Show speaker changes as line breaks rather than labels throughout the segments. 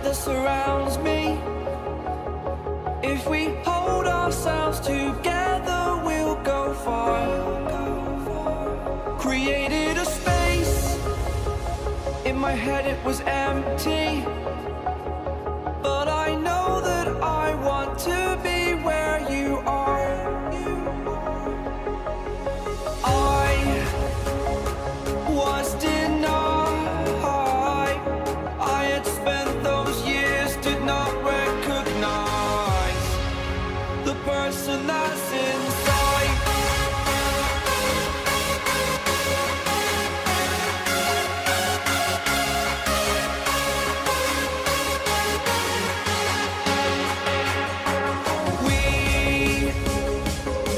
light that surrounds me. If we hold ourselves together, we'll go far. Created a space. In my head it was empty, but I know that I want to be where you are. I was denied. I had spent those years, did not recognize the person that's inside.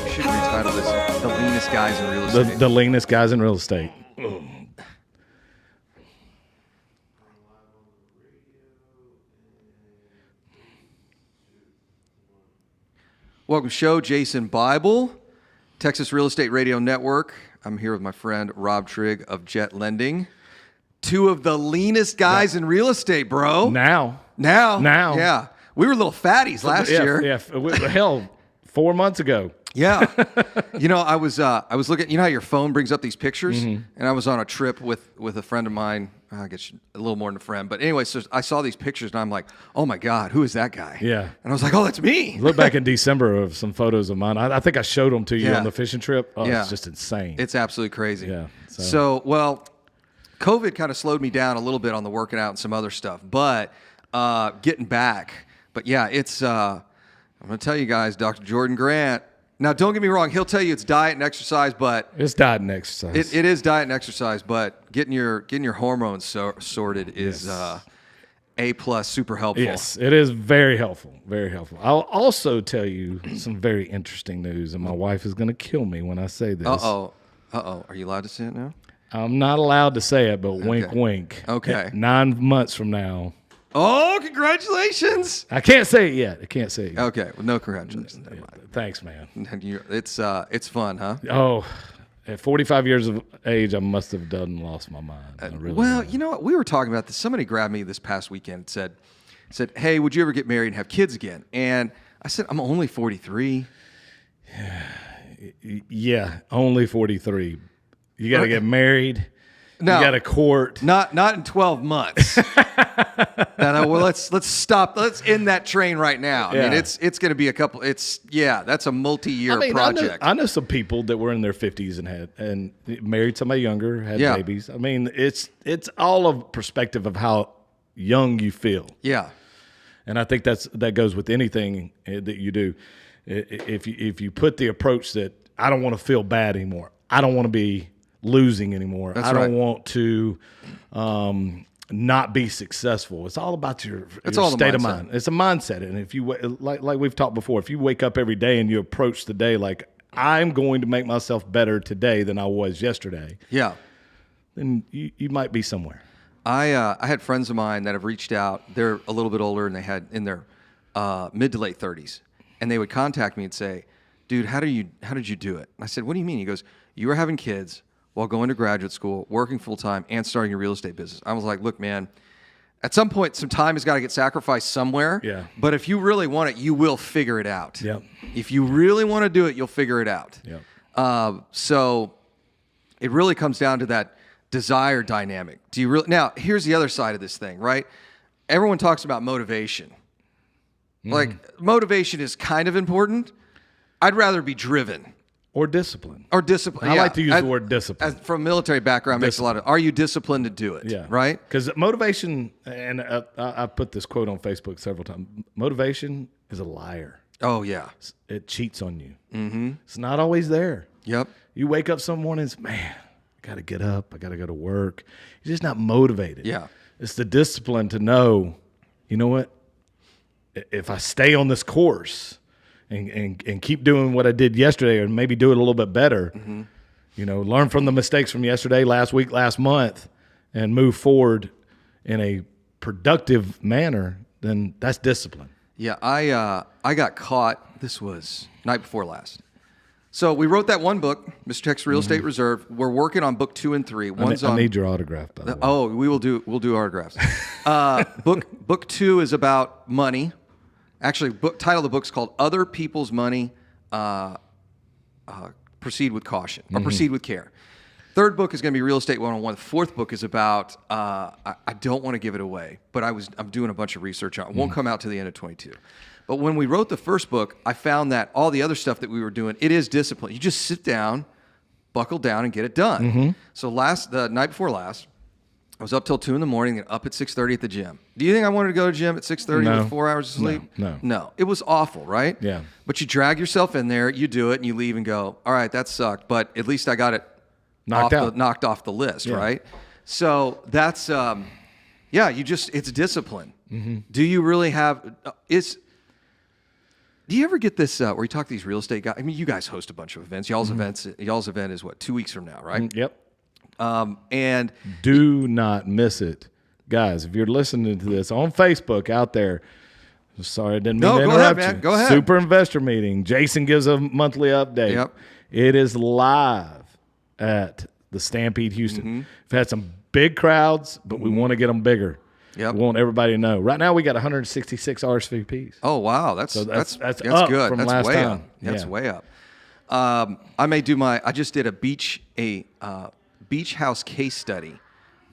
Should retitle this "The Leanest Guys in Real Estate."
The leanest guys in real estate.
Welcome to the show, Jason Bible, Texas Real Estate Radio Network. I'm here with my friend Rob Trigg of Jet Lending. Two of the leanest guys in real estate, bro.
Now.
Yeah. We were little fatties last year.
Yeah, hell, 4 months ago.
Yeah. I was looking, you know how your phone brings up these pictures? And I was on a trip with a friend of mine, I guess a little more than a friend. But anyway, so I saw these pictures and I'm like, oh my God, who is that guy?
Yeah.
And I was like, oh, that's me.
Look back in December of some photos of mine. I think I showed them to you
Yeah.
on the fishing trip. Oh,
Yeah.
it's just insane.
It's absolutely crazy.
Yeah.
So, well, COVID kind of slowed me down a little bit on the working out and some other stuff, but getting back. But yeah, it's, I'm going to tell you guys, Dr. Jordan Grant. Now, don't get me wrong. He'll tell you it's diet and exercise, but
It's diet and exercise.
it is diet and exercise. But getting your hormones sorted is A+, super helpful.
Yes, it is very helpful. Very helpful. I'll also tell you some very interesting news, and my wife is going to kill me when I say this.
Uh-oh. Are you allowed to say it now?
I'm not allowed to say it, but wink, wink.
Okay.
9 months from now.
Oh, congratulations!
I can't say it yet.
Okay, well, no congratulations. Never mind.
Thanks, man.
It's fun, huh?
Oh, at 45 years of age, I must have done lost my mind. I really
Well,
have.
you know what? We were talking about this. Somebody grabbed me this past weekend and said, hey, would you ever get married and have kids again? And I said, I'm only 43.
Yeah, only 43. You got to get married.
No.
You got to court.
Not in 12 months. No, well, let's stop. Let's end that train right now. I mean,
Yeah.
it's going to be a couple. That's a multi-year project.
I know some people that were in their 50s and married somebody younger, had
Yeah.
babies. I mean, it's all of perspective of how young you feel.
Yeah.
And I think that goes with anything that you do. If you put the approach that I don't want to feel bad anymore, I don't want to be losing anymore,
That's
I don't
right.
want to not be successful. It's all about your
all the
state of
mindset.
mind. It's a mindset, and if you like we've talked before, if you wake up every day and you approach the day like I'm going to make myself better today than I was yesterday,
Yeah.
then you might be somewhere.
I had friends of mine that have reached out. They're a little bit older, and they had in their mid to late 30s, and they would contact me and say, "Dude, how did you do it?" And I said, "What do you mean?" He goes, "You were having kids while going to graduate school, working full time, and starting a real estate business." I was like, "Look, man, at some point, some time has got to get sacrificed somewhere.
Yeah.
But if you really want it, you will figure it out.
Yep.
If you really want to do it, you'll figure it out.
Yep.
So it really comes down to that desire dynamic. Do you really? Now, here's the other side of this thing, right? Everyone talks about motivation. Like, motivation is kind of important. I'd rather be driven.
Or discipline.
Or discipline.
I
yeah.
like to use the word discipline.
From a military background, makes a lot of. Are you disciplined to do it?
Yeah.
Right.
Because motivation, and I put this quote on Facebook several times. Motivation is a liar.
Oh yeah.
It cheats on you. Mm-hmm. It's not always there.
Yep.
You wake up some mornings, man, I got to get up. I got to go to work. You're just not motivated.
Yeah.
It's the discipline to know, you know what? If I stay on this course and keep doing what I did yesterday, or maybe do it a little bit better, you know, learn from the mistakes from yesterday, last week, last month, and move forward in a productive manner, then that's discipline.
Yeah. I got caught. This was night before last. So we wrote that one book, Mr. Tech's Real Estate Reserve. We're working on book 2 and 3.
I need your autograph, by the way.
Oh, we'll do autographs. Book 2 is about money. Actually, title of the book's called Other People's Money. Proceed with caution or proceed with care. Third book is going to be Real Estate 101. The fourth book is about, I don't want to give it away, but I'm doing a bunch of research on it. It won't come out to the end of 22. But when we wrote the first book, I found that all the other stuff that we were doing, it is discipline. You just sit down, buckle down, and get it done. So the night before last, I was up till 2 in the morning and up at 6:30 at the gym. Do you think I wanted to go to the gym at 6:30 with 4 hours of sleep? No. It was awful, right?
Yeah.
But you drag yourself in there, you do it, and you leave and go, all right, that sucked, but at least I got it knocked off the list, right? So that's, it's discipline. Do you really have, do you ever get this where you talk to these real estate guys? I mean, you guys host a bunch of events. Y'all's event is what, 2 weeks from now, right?
Yep.
And
do not miss it. Guys, if you're listening to this on Facebook out there, sorry I didn't mean to interrupt you.
Go ahead.
Super investor meeting. Jason gives a monthly update.
Yep.
It is live at the Stampede Houston. We've had some big crowds, but we want to get them bigger.
Yep.
We want everybody to know. Right now we got 166 RSVPs.
Oh wow, that's
up
good.
from
That's
last
way
time.
up. That's way up. I just did a beach house case study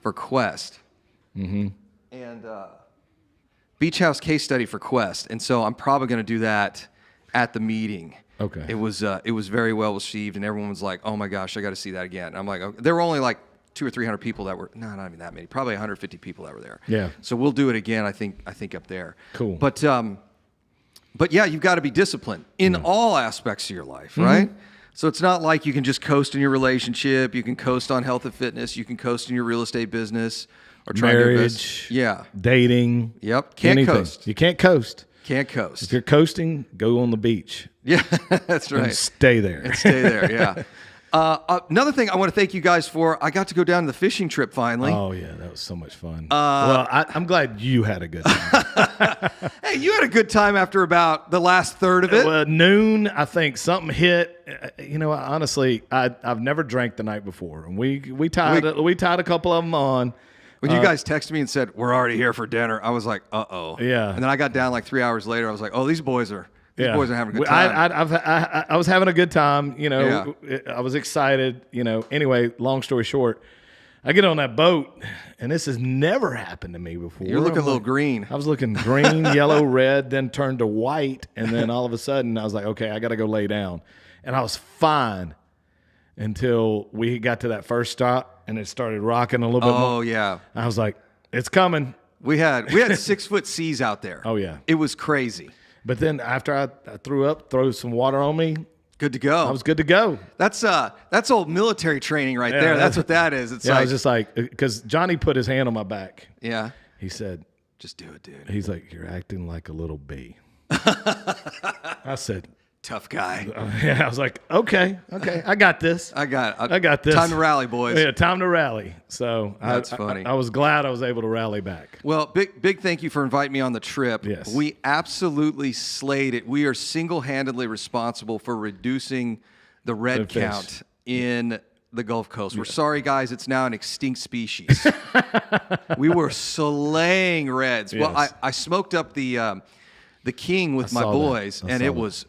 for Quest. And beach house case study for Quest, and so I'm probably going to do that at the meeting.
Okay.
It was very well received, and everyone was like, "Oh my gosh, I got to see that again." And I'm like, okay. There were only like 200 or 300 people that were not even that many, probably 150 people that were there.
Yeah.
So we'll do it again. I think up there.
Cool.
But yeah, you've got to be disciplined in all aspects of your life, right? So it's not like you can just coast in your relationship. You can coast on health and fitness. You can coast in your real estate business or trying to
marriage.
Yeah.
Dating.
Yep. Can't
anything.
coast.
You can't coast.
Can't coast.
If you're coasting, go on the beach.
Yeah, that's right.
And stay there.
And stay there, yeah. Another thing I want to thank you guys for, I got to go down to the fishing trip finally.
Oh, yeah, that was so much fun. Well, I'm glad you had a good time.
Hey, you had a good time after about the last third of it.
Well, noon, I think something hit. You know, honestly, I've never drank the night before, and we tied a couple of them on.
When you guys texted me and said, we're already here for dinner, I was like, uh-oh.
Yeah.
And then I got down like 3 hours later. I was like, oh, these boys are having a good time.
I was having a good time. You know, I was excited. You know, anyway, long story short, I get on that boat, and this has never happened to me before.
You're looking a little green.
I was looking green, yellow, red, then turned to white, and then all of a sudden I was like, okay, I got to go lay down. And I was fine until we got to that first stop, and it started rocking a little bit more.
Oh, yeah.
I was like, it's coming.
We had 6-foot seas out there.
Oh, yeah.
It was crazy.
But then after I throw some water on me,
good to go.
I was good to go.
That's old military training right there. That's what that is. It's
I was just like, because Johnny put his hand on my back.
Yeah.
He said,
just do it, dude.
He's like, you're acting like a little bee. I said,
tough guy.
I was like, okay, I got this.
I got this.
Time
to rally, boys.
Yeah, time to rally. So
that's funny.
I was glad I was able to rally back.
Well, big thank you for inviting me on the trip.
Yes.
We absolutely slayed it. We are single-handedly responsible for reducing the red count in the Gulf Coast. We're sorry, guys. It's now an extinct species. We were slaying reds.
Yes.
Well, I smoked up the king with my boys, and it was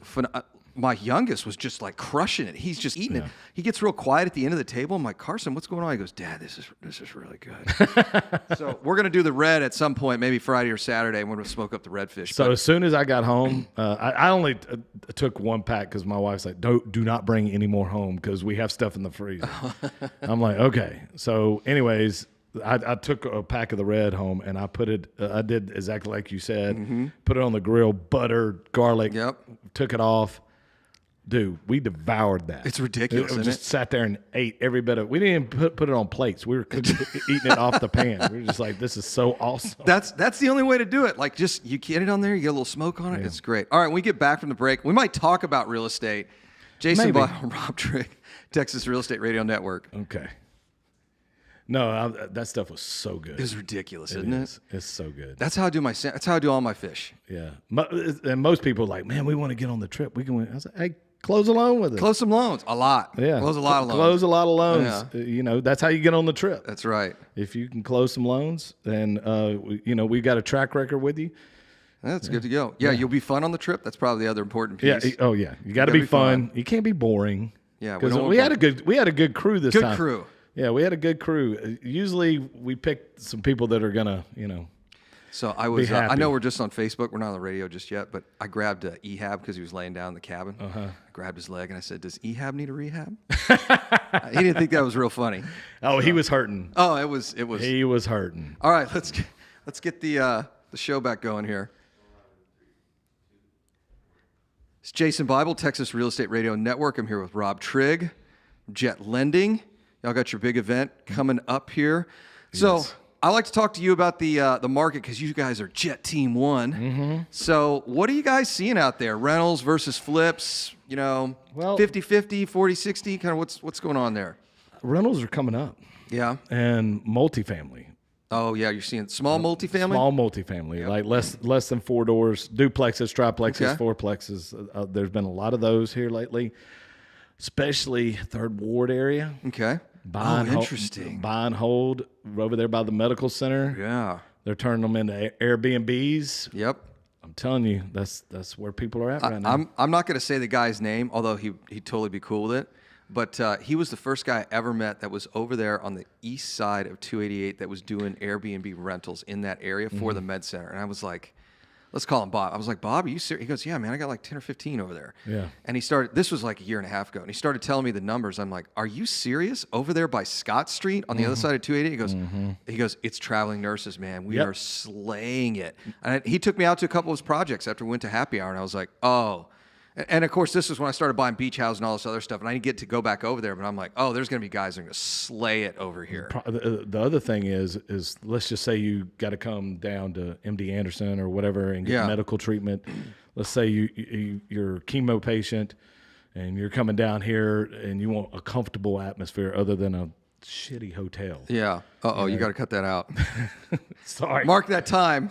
my youngest was just like crushing it. He's just eating it. He gets real quiet at the end of the table. I'm like, Carson, what's going on? He goes, Dad, this is really good. So we're gonna do the red at some point, maybe Friday or Saturday, and we're gonna smoke up the redfish.
So as soon as I got home, I only took one pack because my wife's like, do not bring any more home because we have stuff in the freezer. I'm like, okay. So anyways, I took a pack of the red home and I put it. I did exactly like you said. Put it on the grill, butter, garlic.
Yep.
Took it off. Dude, we devoured that.
It's ridiculous.
We
isn't
just
it?
sat there and ate every bit of it. We didn't even put it on plates. We were eating it off the pan. We were just like, this is so awesome.
That's the only way to do it. Like, just you get it on there, you get a little smoke on it. Yeah. It's great. All right, when we get back from the break, we might talk about real estate. Jason bought Rob Trigg, Texas Real Estate Radio Network.
Okay. No, that stuff was so good.
It was ridiculous, isn't it?
It's so good.
That's how I do that's how I do all my fish.
Yeah. And most people are like, man, we want to get on the trip. I was like, hey, close a loan with us.
Close some loans. A lot.
Yeah.
Close a lot of loans.
Close a lot of loans.
Yeah.
That's how you get on the trip.
That's right.
If you can close some loans, then, we've got a track record with you.
That's good to go. Yeah, you'll be fun on the trip. That's probably the other important piece.
Yeah. Oh, yeah. You got to be fun. You can't be boring.
Yeah.
Because we had a good crew this time.
Good crew.
Yeah, we had a good crew. Usually we pick some people that are going to,
So I was,
happy.
I know we're just on Facebook. We're not on the radio just yet, but I grabbed Ehab because he was laying down in the cabin. I grabbed his leg and I said, "Does Ehab need a rehab?" He didn't think that was real funny.
Oh, he was hurting.
Oh, it was.
He was hurting.
All right, let's get the show back going here. It's Jason Bible, Texas Real Estate Radio Network. I'm here with Rob Trigg, Jet Lending. Y'all got your big event coming up here. So
Yes.
I like to talk to you about the market because you guys are Jet Team One.
Mm-hmm.
So what are you guys seeing out there? Rentals versus flips,
Well,
50-50, 40-60, kind of what's going on there?
Rentals are coming up.
Yeah.
And multifamily.
Oh, yeah, you're seeing small multifamily?
Small multifamily, like less than 4 doors, duplexes, triplexes,
Okay.
fourplexes. There's been a lot of those here lately, especially Third Ward area.
Okay. Interesting.
Buy and hold over there by the medical center.
Yeah.
They're turning them into Airbnbs.
Yep.
I'm telling you, that's where people are at right now.
I'm not going to say the guy's name, although he'd totally be cool with it. But he was the first guy I ever met that was over there on the east side of 288 that was doing Airbnb rentals in that area for the med center. And I was like, let's call him Bob. I was like, Bob, are you serious? He goes, yeah, man, I got like 10 or 15 over there.
Yeah.
And this was like a year and a half ago. And he started telling me the numbers. I'm like, are you serious? Over there by Scott Street on the other side of 288? He goes, it's traveling nurses, man. We
Yep.
are slaying it. And he took me out to a couple of his projects after we went to happy hour. And I was like, oh. And of course, this was when I started buying beach houses and all this other stuff. And I didn't get to go back over there. But I'm like, oh, there's going to be guys that are going to slay it over here.
The other thing is let's just say you got to come down to MD Anderson or whatever and get medical treatment. Let's say you're a chemo patient and you're coming down here and you want a comfortable atmosphere other than a shitty hotel.
Yeah. You got to cut that out.
Sorry.
Mark that time.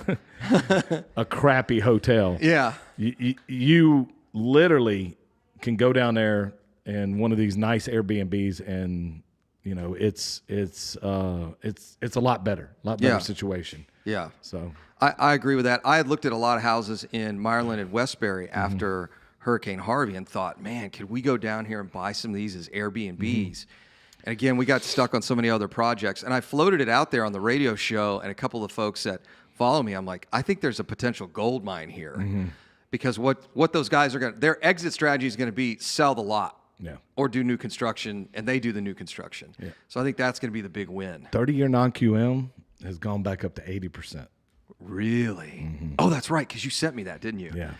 A crappy hotel.
Yeah.
You literally can go down there in one of these nice Airbnbs and it's a lot better situation.
Yeah.
So
I agree with that. I had looked at a lot of houses in Meyerland and Westbury after Hurricane Harvey and thought, man, could we go down here and buy some of these as Airbnbs? And again, we got stuck on so many other projects. And I floated it out there on the radio show, and a couple of folks that follow me, I'm like, I think there's a potential gold mine here. Because what those guys are going to, their exit strategy is going to be sell the lot.
Yeah.
Or do new construction, and they do the new construction.
Yeah.
So I think that's going to be the big win.
30-year non-QM has gone back up to 80%.
Really? Oh, that's right, because you sent me that, didn't you?
Yeah.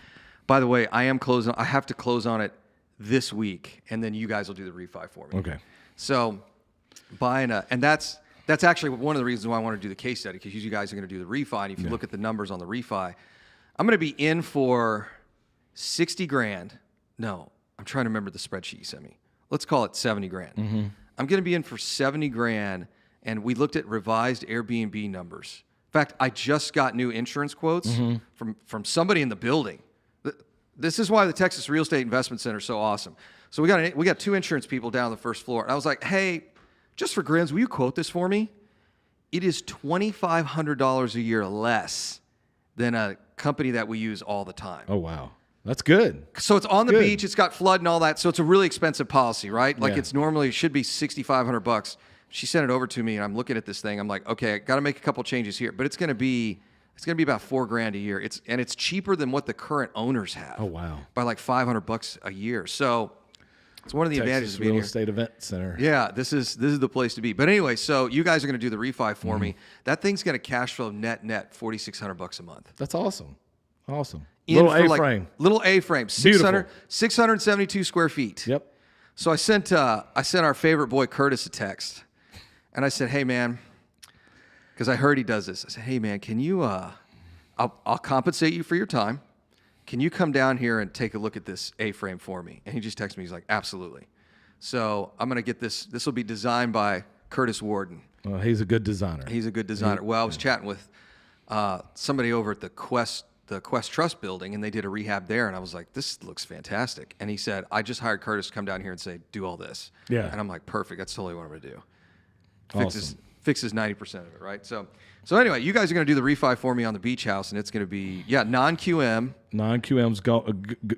By the way, I have to close on it this week, and then you guys will do the refi for me.
Okay.
So and that's actually one of the reasons why I want to do the case study, because you guys are going to do the refi, and if you look at the numbers on the refi, I'm going to be in for 60 grand. No, I'm trying to remember the spreadsheet you sent me. Let's call it 70 grand. I'm going to be in for 70 grand, and we looked at revised Airbnb numbers. In fact, I just got new insurance quotes from somebody in the building. This is why the Texas Real Estate Investment Center is so awesome. So we got 2 insurance people down on the first floor, and I was like, hey, just for grins, will you quote this for me? It is $2,500 a year less than a company that we use all the time.
Oh, wow. That's good.
So it's on the beach, it's got flood and all that, so it's a really expensive policy, right? Like it should be $6,500. She sent it over to me, and I'm looking at this thing. I'm like, okay, I got to make a couple changes here, but it's going to be about $4,000 a year. It's cheaper than what the current owners have.
Oh, wow.
By like $500 a year. So it's one of the advantages of being
Real
here.
Estate Event Center.
Yeah, this is the place to be. But anyway, so you guys are going to do the refi for me. That thing's going to cash flow net $4,600 a month.
That's awesome. Awesome.
Little
A-frame.
Little A-frame. 672 square feet.
Yep.
So I sent our favorite boy Curtis a text, and I said, "Hey man," because I heard he does this. I said, "Hey man, can you? I'll compensate you for your time. Can you come down here and take a look at this A-frame for me?" And he just texted me. He's like, "Absolutely." So I'm gonna get this. This will be designed by Curtis Warden.
He's a good designer.
He's a good designer. Well, I was chatting with somebody over at the Quest the Quest Trust building, and they did a rehab there. And I was like, this looks fantastic. And he said, I just hired Curtis to come down here and say, do all this.
Yeah.
And I'm like, perfect. That's totally what I'm going to do.
Awesome.
Fixes 90% of it, right? So anyway, you guys are going to do the refi for me on the beach house, and it's going to be, non-QM.
Non-QM's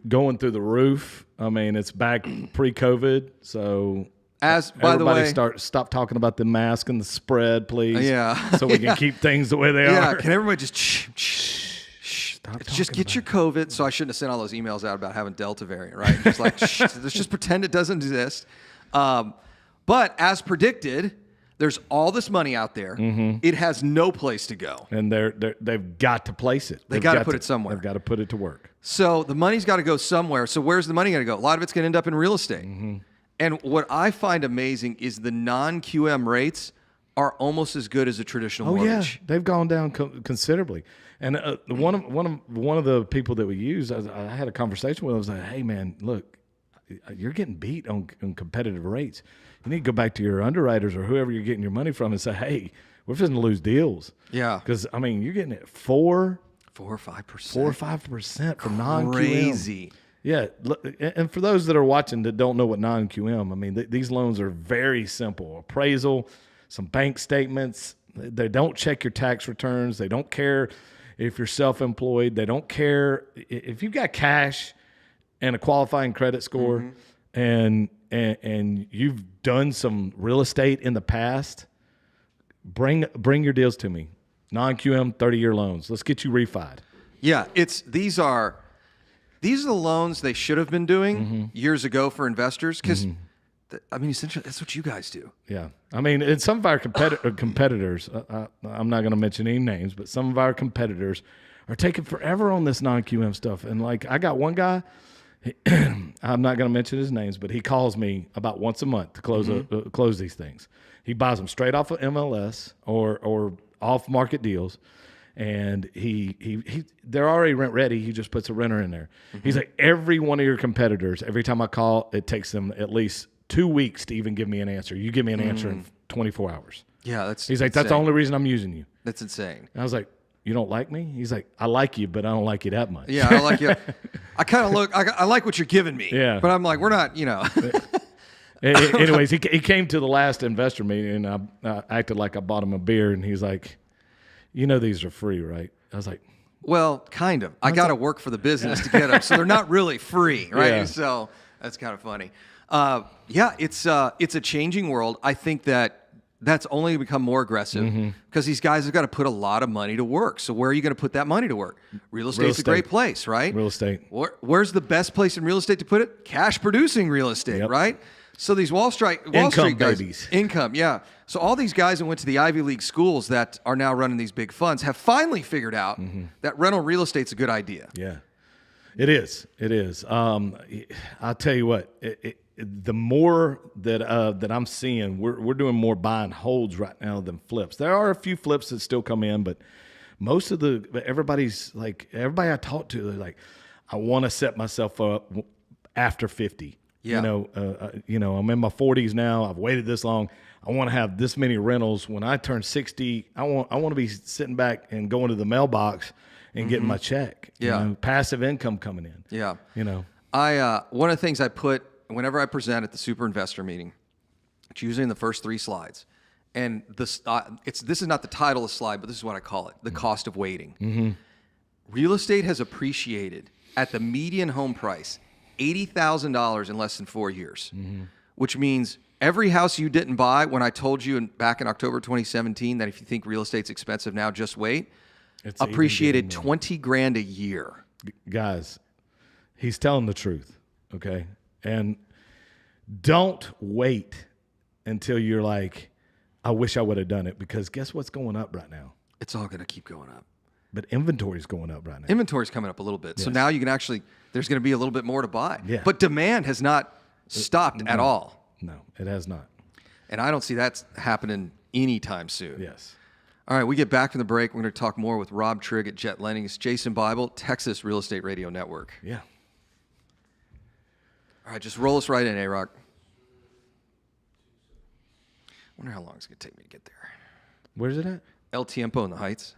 going through the roof. I mean, it's back pre-COVID, so
By the way,
stop talking about the mask and the spread, please.
Yeah.
So we can keep things the way they
Yeah,
are.
can everybody just just get your COVID? So I shouldn't have sent all those emails out about having Delta variant, right? Just like, let's just pretend it doesn't exist. But as predicted, there's all this money out there.
Mm-hmm.
It has no place to go.
And they've got to place it.
They got to put it somewhere.
They've got to put it to work.
So the money's got to go somewhere. So where's the money going to go? A lot of it's going to end up in real estate.
Mm-hmm.
And what I find amazing is the non-QM rates are almost as good as a traditional mortgage.
Yeah, they've gone down considerably. And one of the people that we use, I had a conversation with. I was like, "Hey, man, look, you're getting beat on competitive rates. You need to go back to your underwriters or whoever you're getting your money from and say, hey, we're going to lose deals.
Yeah,
because I mean, you're getting it 4
or 5%,
4 or 5% for non-QM.
Crazy.
Yeah, and for those that are watching that don't know what non-QM, I mean, these loans are very simple. Appraisal, some bank statements. They don't check your tax returns. They don't care if you're self-employed. They don't care if you've got cash and a qualifying credit score, and you've done some real estate in the past. Bring your deals to me. Non-QM 30-year loans. Let's get you refied.
Yeah, these are the loans they should have been doing years ago for investors because, I mean, essentially that's what you guys do.
Yeah. I mean, and some of our competitors, I'm not going to mention any names, but some of our competitors are taking forever on this non-QM stuff. And like, I got one guy, I'm not going to mention his names, but he calls me about once a month to close these things. He buys them straight off of MLS or off market deals. And they're already rent ready. He just puts a renter in there. He's like, every one of your competitors, every time I call, it takes them at least 2 weeks to even give me an answer. You give me an answer in 24 hours.
Yeah,
He's like, that's the only reason I'm using you.
That's insane.
And I was like, you don't like me? He's like, I like you, but I don't like you that much.
Yeah, I like you. I kind of I like what you're giving me.
Yeah.
But I'm like, we're not,
Anyways, he came to the last investor meeting, and I acted like I bought him a beer, and he's like, these are free, right? I was like,
well, kind of. I got to work for the business to get them, so they're not really free, right?
Yeah.
So that's kind of funny. It's a changing world. I think that's only become more aggressive because these guys have got to put a lot of money to work. So where are you going to put that money to work? Real estate's a great place, right?
Real estate.
Where's the best place in real estate to put it? Cash producing real estate, right? So these Wall Street guys,
babies.
Income, yeah. So all these guys that went to the Ivy League schools that are now running these big funds have finally figured out that rental real estate's a good idea.
Yeah, it is. It is. I'll tell you what. The more that I'm seeing, we're doing more buy and holds right now than flips. There are a few flips that still come in, but most of everybody I talk to, they're like, I want to set myself up after 50.
Yeah.
I'm in my 40s now. I've waited this long. I want to have this many rentals. When I turn 60, I want to be sitting back and going to the mailbox and getting my check.
Yeah.
Passive income coming in.
Yeah.
I
one of the things I put whenever I present at the super investor meeting, it's usually in the first 3 slides. And this is not the title of the slide, but this is what I call it: the cost of waiting. Real estate has appreciated at the median home price $80,000 in less than 4 years, which means every house you didn't buy when I told you back in October 2017 that if you think real estate's expensive now, just wait, it's appreciated $20,000 a year.
Guys, he's telling the truth, okay? And don't wait until you're like, I wish I would have done it, because guess what's going up right now?
It's all going to keep going up.
But inventory's going up right now.
Inventory's coming up a little bit. Yes. So now you can there's going to be a little bit more to buy.
Yeah.
But demand has not stopped at all.
No, it has not.
And I don't see that happening anytime soon.
Yes.
All right, we get back from the break. We're going to talk more with Rob Trigg at Jet Lending. It's Jason Bible, Texas Real Estate Radio Network.
Yeah.
All right, just roll us right in, A-Rock. Wonder how long it's going to take me to get there.
Where's it at?
El Tiempo in the Heights.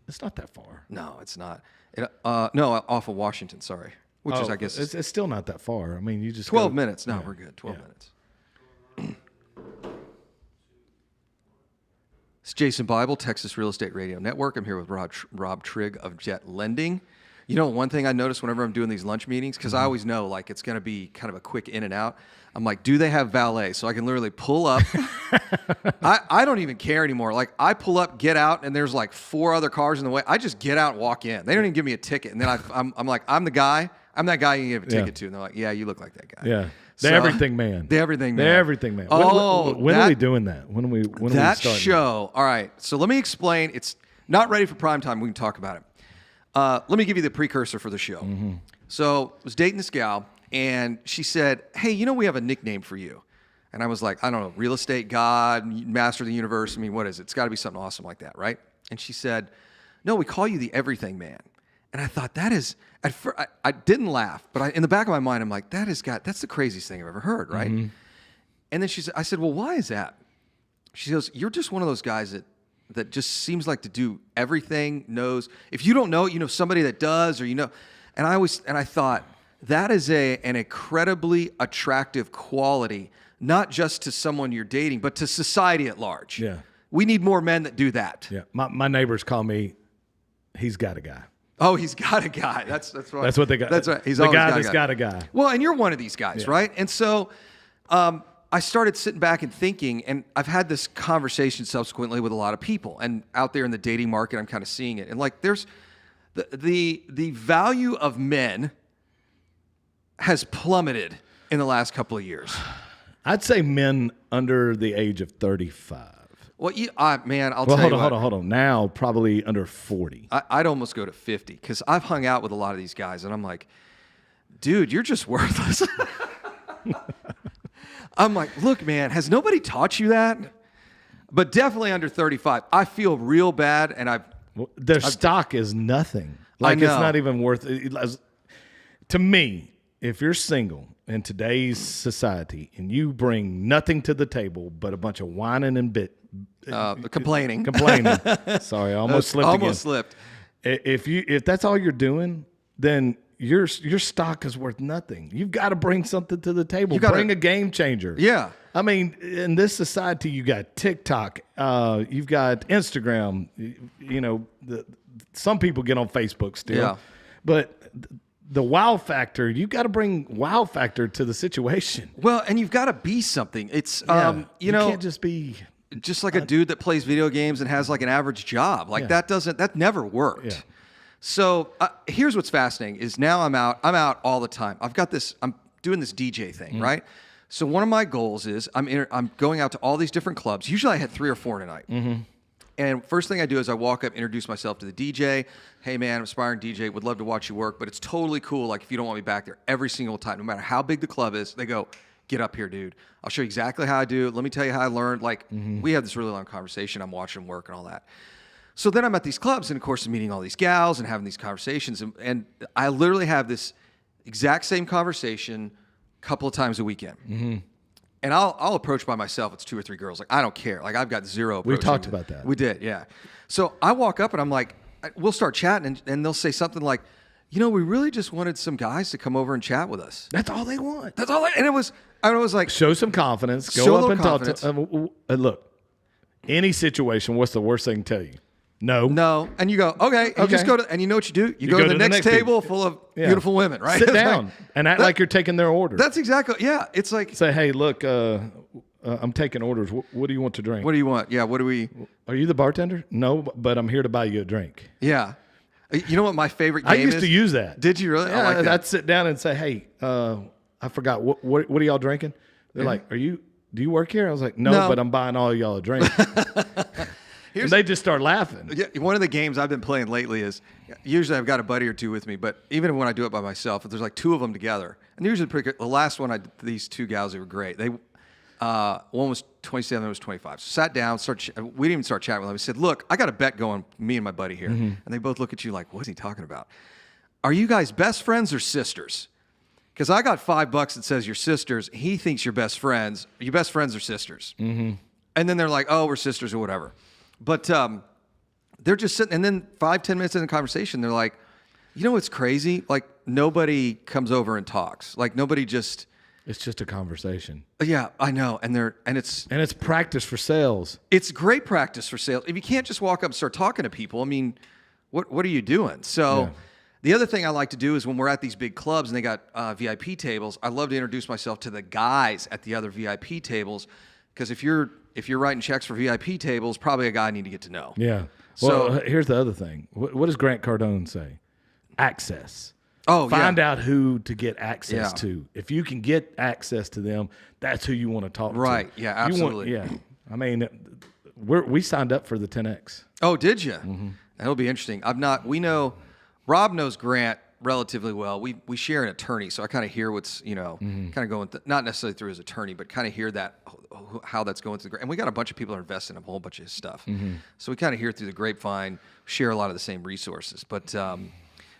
It's not that far.
No, it's not. No, off of Washington. Sorry, which is I guess
it's still not that far. I mean, you just
12 minutes. No, we're good. 12 minutes. It's Jason Bible, Texas Real Estate Radio Network. I'm here with Rob Trigg of Jet Lending. You know, one thing I notice whenever I'm doing these lunch meetings, because I always know like it's going to be kind of a quick in and out. I'm like, do they have valet? So I can literally pull up. I don't even care anymore. Like I pull up, get out, and there's like 4 other cars in the way. I just get out and walk in. They don't even give me a ticket. And then I'm like, I'm the guy. I'm that guy you give a ticket to. And they're like, yeah, you look like that guy.
Yeah. The everything man.
The everything man.
The everything man. When are we doing that? When are we starting?
Show. All right. So let me explain. It's not ready for prime time. We can talk about it. Let me give you the precursor for the show. Mm-hmm. So I was dating this gal, and she said, hey, you know, we have a nickname for you. And I was like, I don't know, real estate god, master of the universe. I mean, what is it? It's got to be something awesome like that, right? And she said, no, we call you the everything man. And I thought that is, at first, I didn't laugh, but in the back of my mind, I'm like, that's the craziest thing I've ever heard, right? Mm-hmm. And then I said, well, why is that? She goes, you're just one of those guys that just seems like to do everything, knows. If you don't know it, you know somebody that does, or you know. And I thought, that is an incredibly attractive quality, not just to someone you're dating, but to society at large.
Yeah.
We need more men that do that.
Yeah. My neighbors call me, he's got a guy.
Oh, he's got a guy. That's right.
That's what they got.
That's right. He's
the
always
guy that's got a guy.
Well, and you're one of these guys, right? And so I started sitting back and thinking, and I've had this conversation subsequently with a lot of people, and out there in the dating market, I'm kind of seeing it. And like, there's the value of men has plummeted in the last couple of years.
I'd say men under the age of 35.
Well, man, I'll tell you what.
Hold on. Now, probably under 40.
I'd almost go to 50 because I've hung out with a lot of these guys, and I'm like, dude, you're just worthless. I'm like, look, man, has nobody taught you that? But definitely under 35. I feel real bad, and
their stock is nothing. Like, it's not even worth it. To me, if you're single in today's society and you bring nothing to the table but a bunch of whining and
complaining.
Sorry, I almost slipped again.
Almost slipped.
If that's all you're doing, then your stock is worth nothing. You've got to bring something to the table. Bring a game changer.
Yeah.
I mean, in this society, you got TikTok, you've got Instagram. You know, some people get on Facebook still. Yeah. But the wow factor, you got to bring wow factor to the situation.
Well, and you've got to be something. It's you
can't just be
just like a dude that plays video games and has like an average job. Like that never worked. Yeah. So here's what's fascinating is now I'm out all the time. I'm doing this DJ thing, right? So one of my goals is I'm going out to all these different clubs. Usually I had 3 or 4 tonight. Mm-hmm. And first thing I do is I walk up, introduce myself to the DJ. Hey man, I'm aspiring DJ, would love to watch you work, but it's totally cool. Like if you don't want me back there every single time, no matter how big the club is, they go, get up here, dude. I'll show you exactly how I do it. Let me tell you how I learned. Like we have this really long conversation. I'm watching them work and all that. So then I'm at these clubs and of course I'm meeting all these gals and having these conversations. And I literally have this exact same conversation a couple of times a weekend. Mm-hmm. And I'll approach by myself. It's 2 or 3 girls. Like, I don't care. Like, I've got zero approach.
We talked about that.
We did, yeah. So I walk up and I'm like, we'll start chatting and they'll say something like, you know, we really just wanted some guys to come over and chat with us.
That's all they want.
That's all. And I was like,
show some confidence. Go up and talk to look, any situation, what's the worst they can tell you? No. And you go, okay. And you just go to, and you know what you do? You go to the next table full of beautiful women, right? Sit down and act like you're taking their order.
That's exactly, yeah. It's like.
Say, hey, look, I'm taking orders. What do you want to drink?
What do you want? Yeah, what do we.
Are you the bartender? No, but I'm here to buy you a drink.
Yeah. You know what my favorite game is?
I used to use that.
Did you really?
Yeah,
I like that.
I'd sit down and say, hey, I forgot. What are y'all drinking? They're like, do you work here? I was like, no, but I'm buying all y'all a drink. And they just start laughing.
Yeah, one of the games I've been playing lately is usually I've got a buddy or two with me, but even when I do it by myself, if there's like 2 of them together, and usually the last one these 2 gals, they were great. They one was 27, one was 25. So sat down, we didn't even start chatting with them. We said, look, I got a bet going, me and my buddy here, and they both look at you like, what's he talking about? Are you guys best friends or sisters? Because I got $5 that says you're sisters. He thinks you're best friends. Are you best friends or sisters? Mm-hmm. And then they're like, oh, we're sisters or whatever. But they're just sitting, and then 5-10 minutes in the conversation, they're like, you know what's crazy? Like nobody comes over and talks. Like nobody just.
It's just a conversation.
Yeah, I know, and it's
practice for sales.
It's great practice for sales. If you can't just walk up and start talking to people, I mean, what are you doing? So. Yeah. The other thing I like to do is when we're at these big clubs and they got VIP tables, I love to introduce myself to the guys at the other VIP tables, because if you're writing checks for VIP tables, probably a guy I need to get to know.
Yeah. Well, so here's the other thing. What does Grant Cardone say? Access.
Oh,
Find out who to get access to. If you can get access to them, that's who you want to talk to.
Right. Yeah. Absolutely.
I mean, we signed up for the 10X.
Oh, did you? Mm-hmm. That'll be interesting. We know. Rob knows Grant relatively well. We share an attorney, so I kind of hear what's, kind of going, not necessarily through his attorney, but kind of hear that, how that's going through the, and we got a bunch of people that are invested in a whole bunch of his stuff. Mm-hmm. So we kind of hear through the grapevine, share a lot of the same resources, but,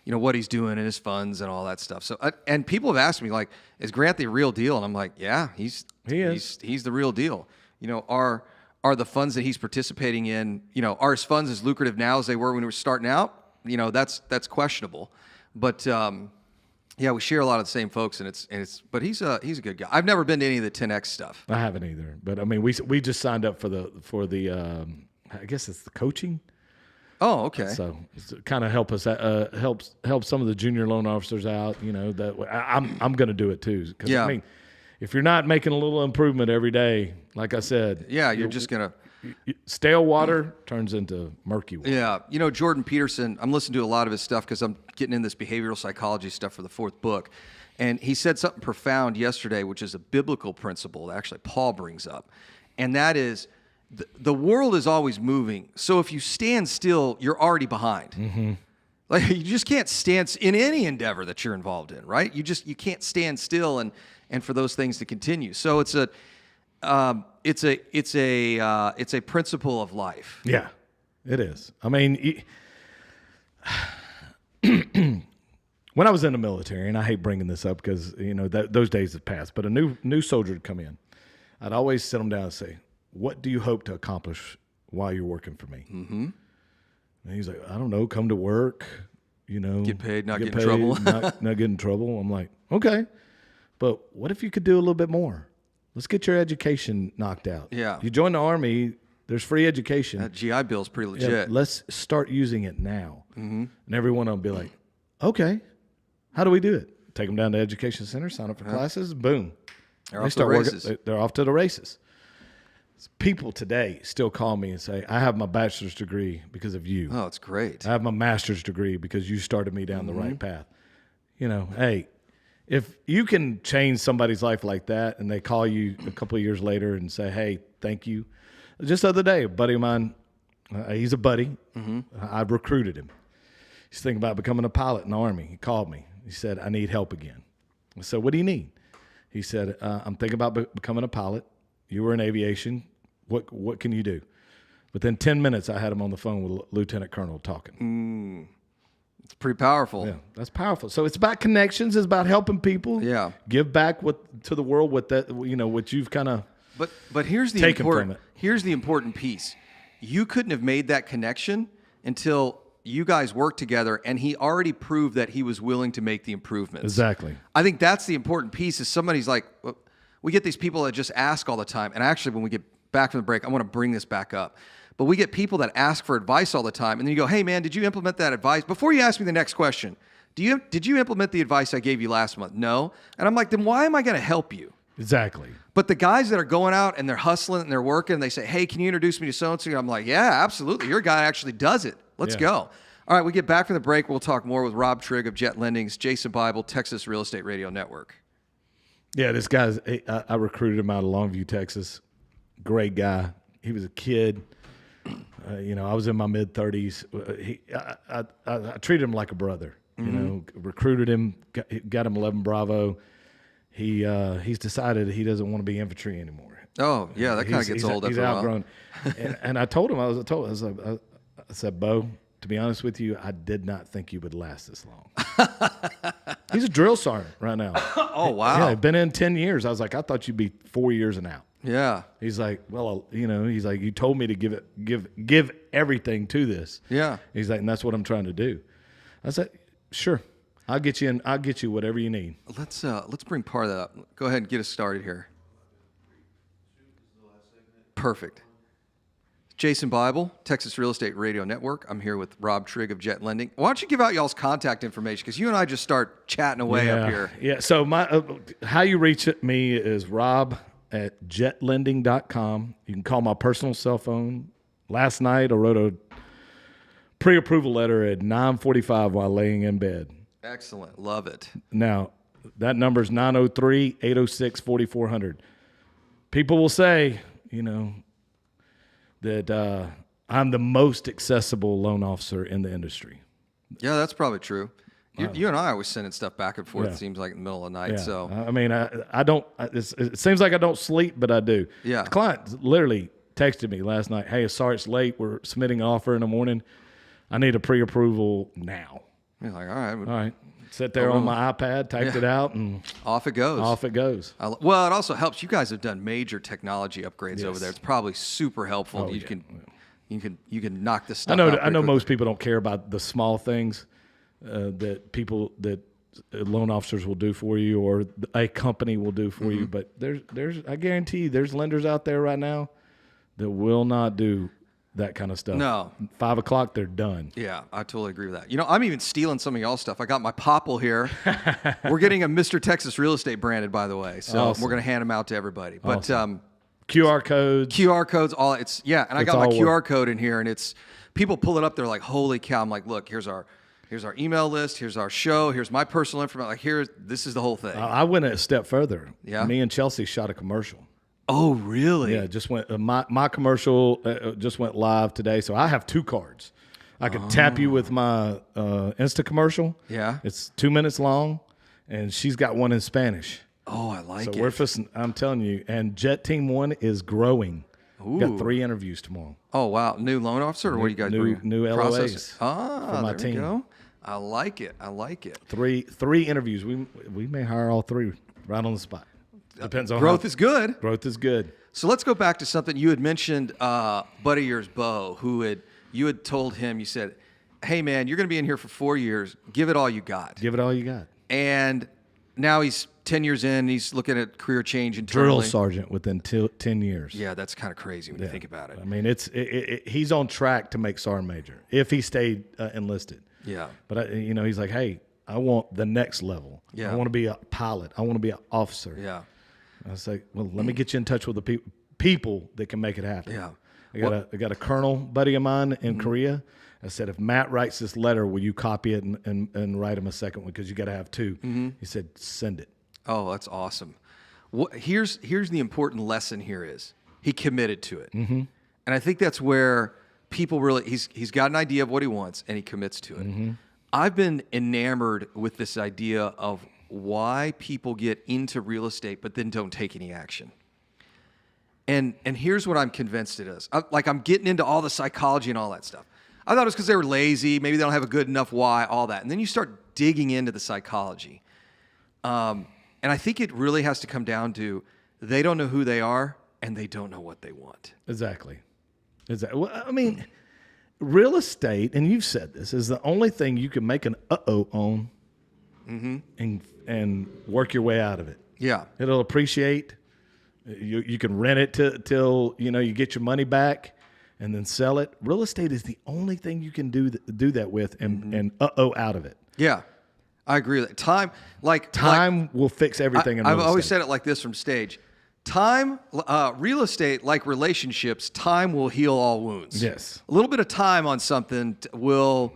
what he's doing in his funds and all that stuff. So, and people have asked me, like, is Grant the real deal? And I'm like, yeah, he's the real deal. Are the funds that he's participating in, are his funds as lucrative now as they were when we were starting out? That's questionable, but we share a lot of the same folks, but he's a good guy. I've never been to any of the 10X stuff.
I haven't either, but I mean, we just signed up for the I guess it's the coaching.
Oh, okay.
So kind of help us help some of the junior loan officers out. That I'm going to do it too, because I mean, if you're not making a little improvement every day, like I said,
you're just gonna.
Stale water turns into murky water.
Yeah. Jordan Peterson, I'm listening to a lot of his stuff because I'm getting in this behavioral psychology stuff for the 4th book. And he said something profound yesterday, which is a biblical principle that actually Paul brings up. And that is, the world is always moving. So if you stand still, you're already behind. Mm-hmm. Like you just can't stand in any endeavor that you're involved in, right? You can't stand still and for those things to continue. So it's a principle of life.
Yeah, it is. I mean, when I was in the military, and I hate bringing this up because those days have passed, but a new soldier would come in. I'd always sit them down and say, "What do you hope to accomplish while you're working for me?" Mm-hmm. And he's like, "I don't know. Come to work,
get paid, not get in trouble,
not get in trouble." I'm like, "Okay, but what if you could do a little bit more? Let's get your education knocked out.
Yeah.
You join the Army, there's free education.
That GI Bill's pretty legit.
Yeah, let's start using it now." Mm-hmm. And everyone will be like, "Okay, how do we do it?" Take them down to Education Center, sign up for classes, boom.
They're off to the races.
They're off to the races. People today still call me and say, "I have my bachelor's degree because of you.
Oh, it's great.
I have my master's degree because you started me down the right path." Hey, if you can change somebody's life like that and they call you a couple of years later and say, "Hey, thank you." Just the other day, a buddy of mine, he's a buddy. Mm-hmm. I recruited him. He's thinking about becoming a pilot in the Army. He called me. He said, "I need help again." I said, "What do you need?" He said, "I'm thinking about becoming a pilot. You were in aviation. What can you do?" Within 10 minutes, I had him on the phone with Lieutenant Colonel talking.
It's pretty powerful.
Yeah, that's powerful. So it's about connections. It's about helping people.
Yeah.
Give back to the world what you've kind of
But here's the important piece. You couldn't have made that connection until you guys worked together, and he already proved that he was willing to make the improvements.
Exactly.
I think that's the important piece. Is somebody's like, we get these people that just ask all the time, and actually, when we get back from the break, I want to bring this back up. But we get people that ask for advice all the time, and then you go, "Hey, man, did you implement that advice?" Before you ask me the next question, did you implement the advice I gave you last month? No. And I'm like, then why am I going to help you?
Exactly.
But the guys that are going out and they're hustling and they're working, and they say, "Hey, can you introduce me to so-and-so?" I'm like, "Yeah, absolutely. Your guy actually does it. Let's go." All right, we get back from the break. We'll talk more with Rob Trigg of Jet Lending's Jason Bible, Texas Real Estate Radio Network.
Yeah, this guy's, I recruited him out of Longview, Texas. Great guy. He was a kid. I was in my mid-30s. I treated him like a brother. Recruited him, got him 11 Bravo. He's decided he doesn't want to be infantry anymore.
Oh, yeah, that kind of gets old after a while. He's outgrown.
and I told him, I said, "Bo, to be honest with you, I did not think you would last this long." He's a drill sergeant right now.
Oh, wow.
Yeah, been in 10 years. I was like, "I thought you'd be 4 years and out."
Yeah.
He's like, well, he's like, you told me to give everything to this.
Yeah.
He's like, and that's what I'm trying to do. I said, sure, I'll get you whatever you need.
Let's bring part of that up. Go ahead and get us started here. Perfect. Jason Bible, Texas Real Estate Radio Network. I'm here with Rob Trigg of Jet Lending. Why don't you give out y'all's contact information? Because you and I just start chatting away up here.
Yeah. So how you reach me is rob@jetlending.com. You can call my personal cell phone. Last night I wrote a pre-approval letter at 9:45 while laying in bed.
Excellent. Love it.
Now, that number is 903-806-4400. People will say, that I'm the most accessible loan officer in the industry.
Yeah, that's probably true. You and I are always sending stuff back and forth,
Yeah.
it seems like in the middle of the night.
Yeah.
So
I mean, I don't. It seems like I don't sleep, but I do.
Yeah.
The client literally texted me last night. Hey, sorry it's late. We're submitting an offer in the morning. I need a pre-approval now.
you're like, all right.
All right. Sit there on my iPad, typed it out, and
Off it goes.
off it goes.
Well, it also helps. You guys have done major technology upgrades over
Yes.
there. It's probably super helpful.
Oh,
you
yeah.
can knock this stuff
I know.
out
I know
pretty
most people don't care about the small things that loan officers will do for you, or a company will do for you. But there's I guarantee you, there's lenders out there right now that will not do that kind of stuff.
No.
5 o'clock, they're done.
Yeah, I totally agree with that. I'm even stealing some of y'all's stuff. I got my Popple here. We're getting a Mr. Texas Real Estate branded, by the way. So
Awesome.
we're going to hand them out to everybody. But
Awesome. QR codes.
QR codes, and I
It's
got my
all
QR code in here, and it's people pull it up. They're like, "Holy cow!" I'm like, "Look, here's our email list. Here's our show. Here's my personal information. Like, this is the whole thing."
I went a step further.
Yeah?
Me and Chelsea shot a commercial.
Oh, really?
Yeah, just went. My commercial just went live today, so I have 2 cards. I could tap you with my Insta commercial.
Yeah.
It's 2 minutes long, and she's got one in Spanish.
Oh, I like
So
it.
we're fixing. I'm telling you, and Jet Team 1 is growing.
Ooh.
Got 3 interviews tomorrow.
Oh, wow. New loan officer, or what do you guys bring?
New
Process?
LOAs
Ah,
for my
there we
team.
go. I like it. I like it.
3 interviews. We may hire all 3 right on the spot. Depends on
Growth is good.
Growth is good.
So let's go back to something you had mentioned. Buddy of yours, Bo, you had told him. You said, "Hey, man, you're going to be in here for 4 years. Give it all you got."
Give it all you got.
And now he's 10 years in. He's looking at career change
Drill
internally.
sergeant within 10 years.
Yeah, that's kind of crazy when you think about it.
I mean, he's on track to make sergeant major if he stayed enlisted.
Yeah.
But he's like, hey, I want the next level.
Yeah.
I want to be a pilot. I want to be an officer.
Yeah.
I was like, well, let me get you in touch with the people that can make it happen.
Yeah.
I got a colonel buddy of mine in Korea. I said, if Matt writes this letter, will you copy it and write him a second one? Because you got to have 2. He said, send it.
Oh, that's awesome. Here's the important lesson here is he committed to it. And I think that's where people really, he's got an idea of what he wants and he commits to it. I've been enamored with this idea of why people get into real estate but then don't take any action. And here's what I'm convinced it is. I'm getting into all the psychology and all that stuff. I thought it was because they were lazy, maybe they don't have a good enough why, all that. And then you start digging into the psychology. And I think it really has to come down to they don't know who they are and they don't know what they want.
Exactly. Well, I mean, real estate, and you've said this, is the only thing you can make an on and work your way out of it.
Yeah.
It'll appreciate. You can rent it till you get your money back and then sell it. Real estate is the only thing you can do that with and out of it.
Yeah. I agree with that.
Time will fix everything in real
I've
estate.
always said it like this from stage. Time, real estate, like relationships, time will heal all wounds.
Yes.
A little bit of time on something will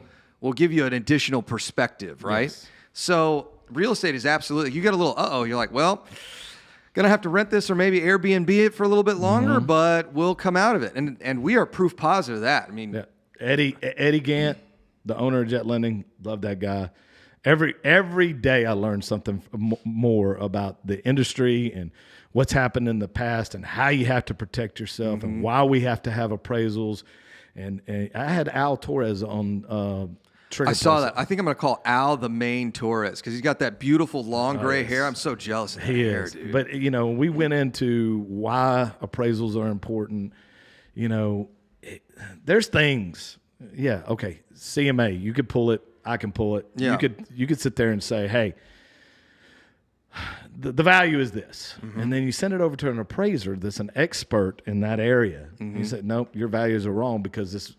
give you an additional perspective, right?
Yes.
So real estate is absolutely, you get a little, you're like, well, going to have to rent this or maybe Airbnb it for a little bit longer, but we'll come out of it. And we are proof positive of that. I mean,
Yeah. Eddie Gant, the owner of Jet Lending, love that guy. Every day I learn something more about the industry and what's happened in the past and how you have to protect yourself and why we have to have appraisals. And I had Al Torres on trigger.
I saw
place.
that. I think I'm going to call Al the main tourist because he's got that beautiful long gray hair. I'm so jealous of that
He
hair,
is.
dude.
But, we went into why appraisals are important. There's things. Yeah, okay. CMA, you could pull it. I can pull it.
Yeah.
You could sit there and say, hey, the value is this. And then you send it over to an appraiser that's an expert in that area. You say, nope, your values are wrong because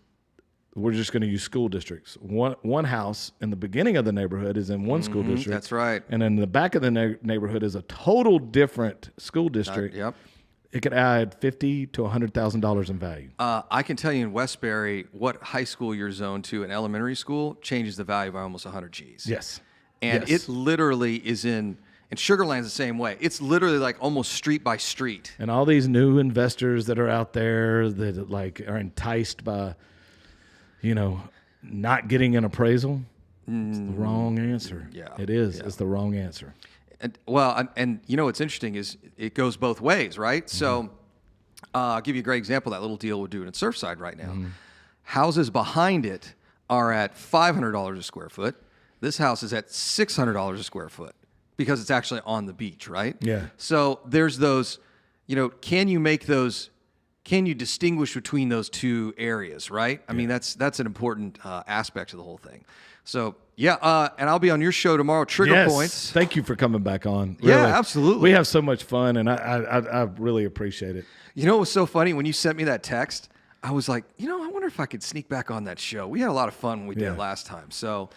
we're just going to use school districts. One house in the beginning of the neighborhood is in one school district.
That's right.
And in the back of the neighborhood is a total different school district.
Yep.
It could add $50,000 to $100,000 in value.
I can tell you in Westbury, what high school you're zoned to in elementary school changes the value by almost 100 G's.
Yes.
And it literally is in Sugar Land's the same way. It's literally like almost street by street.
And all these new investors that are out there that like are enticed by, not getting an appraisal, it's the wrong answer.
Yeah.
It is.
Yeah.
It's the wrong answer.
And what's interesting is it goes both ways, right? So I'll give you a great example of that little deal we're doing in Surfside right now. Houses behind it are at $500 a square foot. This house is at $600 a square foot because it's actually on the beach, right?
Yeah.
So there's those, can you distinguish between those two areas, right? I mean, that's an important aspect of the whole thing. So, yeah, and I'll be on your show tomorrow, Trigger Points.
Thank you for coming back on.
Yeah,
Really.
absolutely.
We have so much fun, and I really appreciate it.
You know what was so funny? When you sent me that text, I was like, I wonder if I could sneak back on that show. We had a lot of fun when we did it last time. So,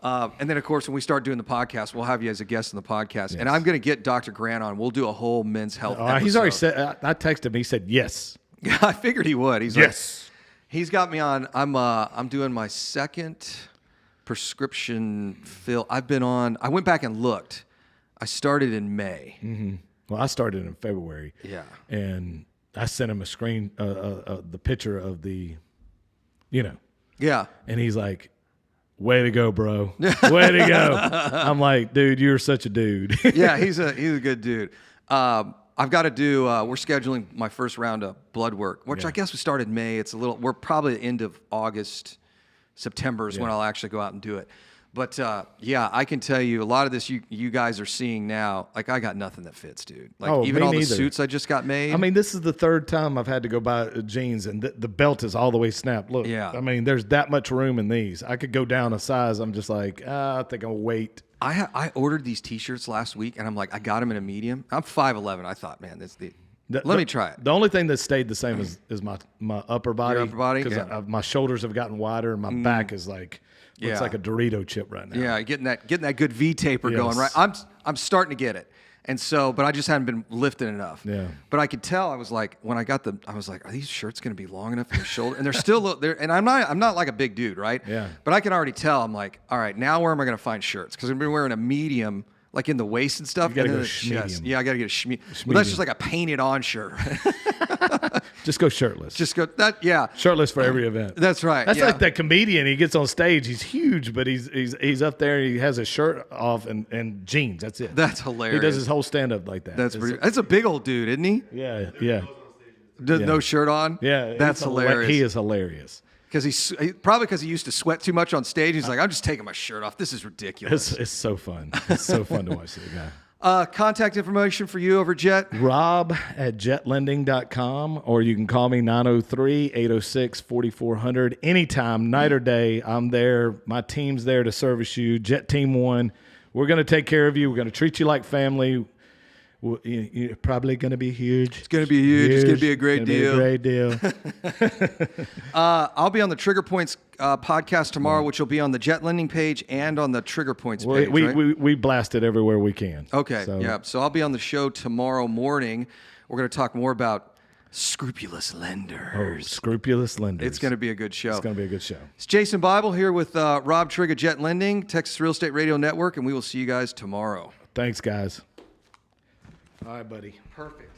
and then, of course, when we start doing the podcast, we'll have you as a guest on the podcast. Yes. And I'm going to get Dr. Grant on. We'll do a whole men's health episode.
He's already said, I texted him. He said yes.
Yeah, I figured he would. He's
yes.
He's got me on. I'm doing my second prescription fill. I went back and looked. I started in May.
Mm-hmm. Well, I started in February.
Yeah.
And I sent him the picture of the,
Yeah.
And he's like, way to go, bro. Way to go. I'm like, dude, you're such a dude.
Yeah, he's a good dude. I've got to do, we're scheduling my first round of blood work, which I guess we started May. We're probably the end of August, September is when I'll actually go out and do it. But I can tell you a lot of this you guys are seeing now, like I got nothing that fits, dude. Like even all the suits I just got made.
I mean, this is the third time I've had to go buy jeans and the belt is all the way snapped. Look, I mean, there's that much room in these. I could go down a size. I'm just like, I think I'll wait.
I ordered these T-shirts last week, and I'm like, I got them in a medium. I'm 5'11". I thought, man, let me try it.
The only thing that stayed the same is my upper body.
Your upper body?
Because my shoulders have gotten wider and my back is like, looks like a Dorito chip right now.
Yeah, getting that good V taper going, right? I'm starting to get it. And so, but I just hadn't been lifting enough.
Yeah.
But I could tell. I was like, when I got them, I was like, are these shirts going to be long enough for the shoulder? And they're still there. And I'm not like a big dude, right?
Yeah.
But I can already tell. I'm like, all right, now where am I going to find shirts? Because I've been wearing a medium, like in the waist and stuff.
You gotta
and
go
the chest.
schmedium.
Yeah, I got to get a schmedium. Well, that's just like a painted on shirt.
Just go shirtless.
Just go that. Yeah.
Shirtless for every event.
That's right.
That's
yeah.
like that comedian. He gets on stage. He's huge, but he's up there. He has his shirt off and jeans. That's it.
That's hilarious.
He does his whole stand up like that.
That's a big old dude, isn't he?
Yeah.
No shirt on.
Yeah,
that's hilarious.
He is hilarious.
Because probably because he used to sweat too much on stage. He's like, I'm just taking my shirt off. This is ridiculous.
It's so fun. It's so fun to watch the guy.
Contact information for you over Jet.
Rob@jetlending.com, or you can call me 903-806-4400 anytime, night or day. I'm there. My team's there to service you. Jet Team 1. We're going to take care of you. We're going to treat you like family. You're probably going to be huge.
It's going to be huge. It's going to be a great deal. I'll be on the Trigger Points podcast tomorrow, which will be on the Jet Lending page and on the Trigger Points page.
We blast it everywhere we can.
Okay, So I'll be on the show tomorrow morning. We're going to talk more about scrupulous lenders.
Scrupulous lenders.
It's going to be a good show.
It's going to be a good show.
It's Jason Bible here with Rob Trigg of Jet Lending, Texas Real Estate Radio Network, and we will see you guys tomorrow.
Thanks, guys. All right, buddy.
Perfect.